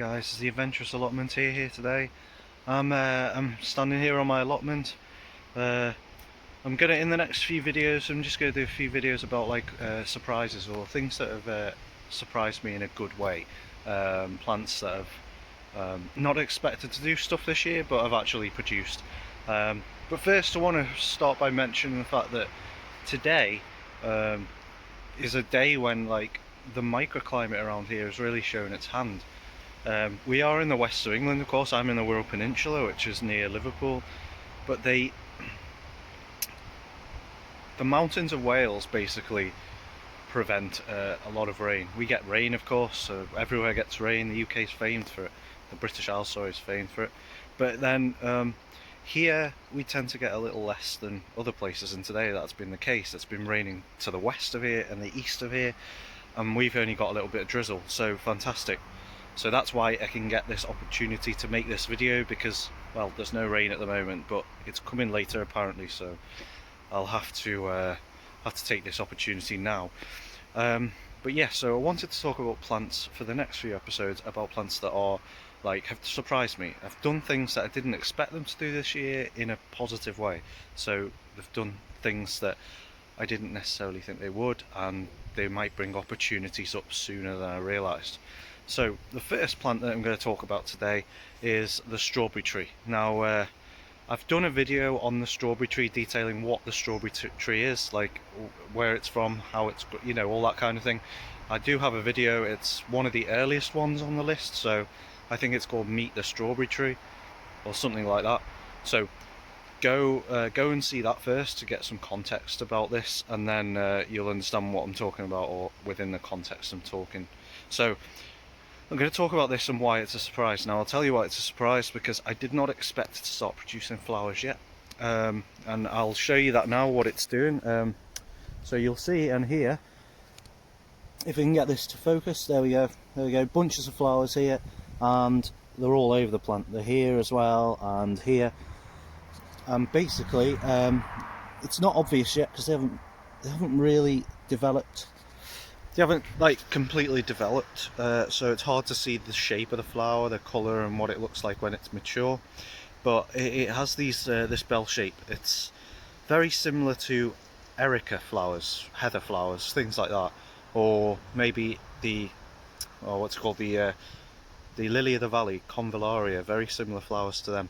guys, it's the Adventurous Allotment here today. I'm standing here on my allotment. I'm gonna, in the next few videos, I'm just gonna do a few videos about surprises or things that have surprised me in a good way. Plants that have not expected to do stuff this year, but have actually produced. But first, I want to start by mentioning the fact that today is a day when the microclimate around here is really showing its hand. We are in the west of England, of course. I'm in the Wirral Peninsula, which is near Liverpool, but the mountains of Wales basically prevent a lot of rain. We get rain, of course, so everywhere gets rain. The UK is famed for it, the British Isles, sorry, is famed for it, but then here we tend to get a little less than other places, and today that's been the case. It's been raining to the west of here and the east of here, and we've only got a little bit of drizzle, so fantastic. So that's why I can get this opportunity to make this video, because, well, there's no rain at the moment, but it's coming later apparently, so I'll have to take this opportunity now. But yeah, so I wanted to talk about plants for the next few episodes, about plants that are have surprised me. I've done things that I didn't expect them to do this year in a positive way. So they've done things that I didn't necessarily think they would, and they might bring opportunities up sooner than I realised. So the first plant that I'm going to talk about today is the strawberry tree. Now I've done a video on the strawberry tree detailing what the strawberry tree is, like where it's from, how it's, you know, all that kind of thing. I do have a video. It's one of the earliest ones on the list, so I think it's called Meet the Strawberry Tree or something like that. So go and see that first to get some context about this, and then you'll understand what I'm talking about, or within the context I'm talking. So I'm going to talk about this and why it's a surprise. Now I'll tell you why it's a surprise, because I did not expect it to start producing flowers yet, and I'll show you that now, what it's doing. So you'll see and hear, if we can get this to focus, there we go, bunches of flowers here, and they're all over the plant. They're here as well, and here, and basically it's not obvious yet because they haven't really developed. They haven't completely developed, so it's hard to see the shape of the flower, the colour, and what it looks like when it's mature. But it has these this bell shape. It's very similar to erica flowers, heather flowers, things like that, or maybe the what's it called, the lily of the valley, convallaria. Very similar flowers to them.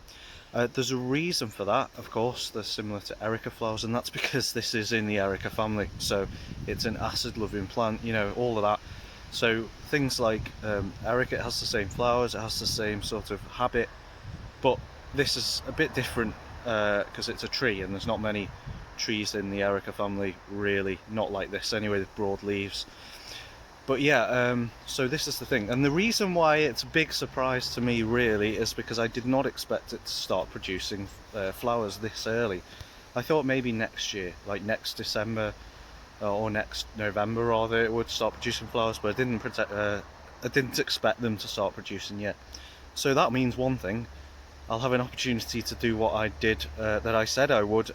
There's a reason for that, of course. They're similar to erica flowers, and that's because this is in the erica family, so it's an acid loving plant, you know, all of that. So things like erica, it has the same flowers, it has the same sort of habit, but this is a bit different because it's a tree, and there's not many trees in the erica family really, not like this anyway, with broad leaves. But yeah, so this is the thing, and the reason why it's a big surprise to me really is because I did not expect it to start producing flowers this early. I thought maybe next year, like next December or next November rather, it would start producing flowers, but I didn't expect them to start producing yet. So that means one thing: I'll have an opportunity to do what I did, that I said I would,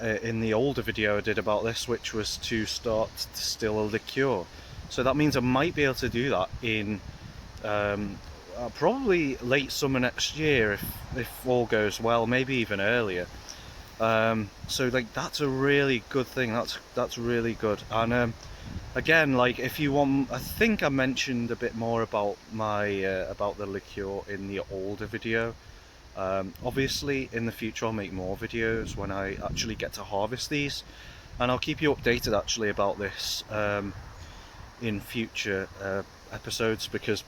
in the older video I did about this, which was to start to distill a liqueur. So that means I might be able to do that in probably late summer next year, if all goes well, maybe even earlier. So that's a really good thing. That's really good. And again, if you want, I think I mentioned a bit more about my about the liqueur in the older video. Obviously in the future I'll make more videos when I actually get to harvest these, and I'll keep you updated actually about this in future episodes, because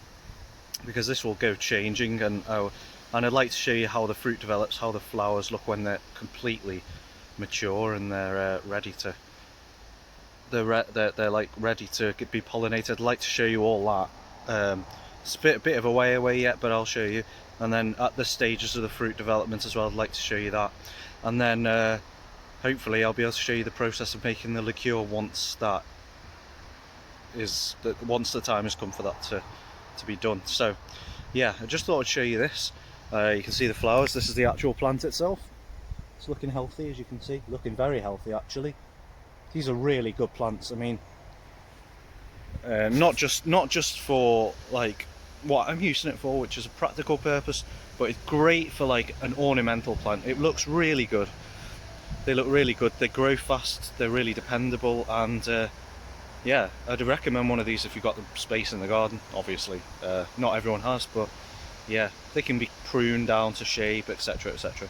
this will go changing, and I'd like to show you how the fruit develops, how the flowers look when they're completely mature and they're ready to they're ready to be pollinated. I'd like to show you all that. It's a bit of a way away yet, but I'll show you. And then at the stages of the fruit development as well, I'd like to show you that. And then hopefully I'll be able to show you the process of making the liqueur once the time has come for that to be done. So yeah, I just thought I'd show you this. You can see the flowers. This is the actual plant itself. It's looking healthy, as you can see, looking very healthy actually. These are really good plants. I mean, not just for what I'm using it for, which is a practical purpose, but it's great for like an ornamental plant. It looks really good. They look really good, they grow fast, they're really dependable, and yeah, I'd recommend one of these if you've got the space in the garden. Obviously, not everyone has, but yeah, they can be pruned down to shape, etc, etc.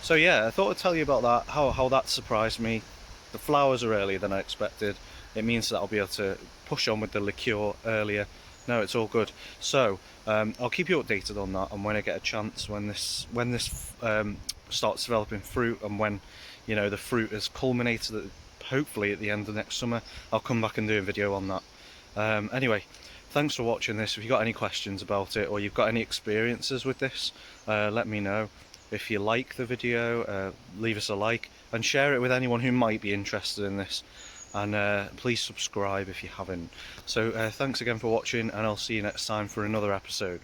So yeah, I thought I'd tell you about that, how that surprised me. The flowers are earlier than I expected. It means that I'll be able to push on with the liqueur earlier. No, it's all good. So I'll keep you updated on that, and when I get a chance, when this starts developing fruit, and when, you know, the fruit has culminated, hopefully at the end of next summer, I'll come back and do a video on that. Anyway, thanks for watching this. If you've got any questions about it, or you've got any experiences with this, let me know. If you like the video, leave us a like and share it with anyone who might be interested in this, and please subscribe if you haven't. So thanks again for watching, and I'll see you next time for another episode.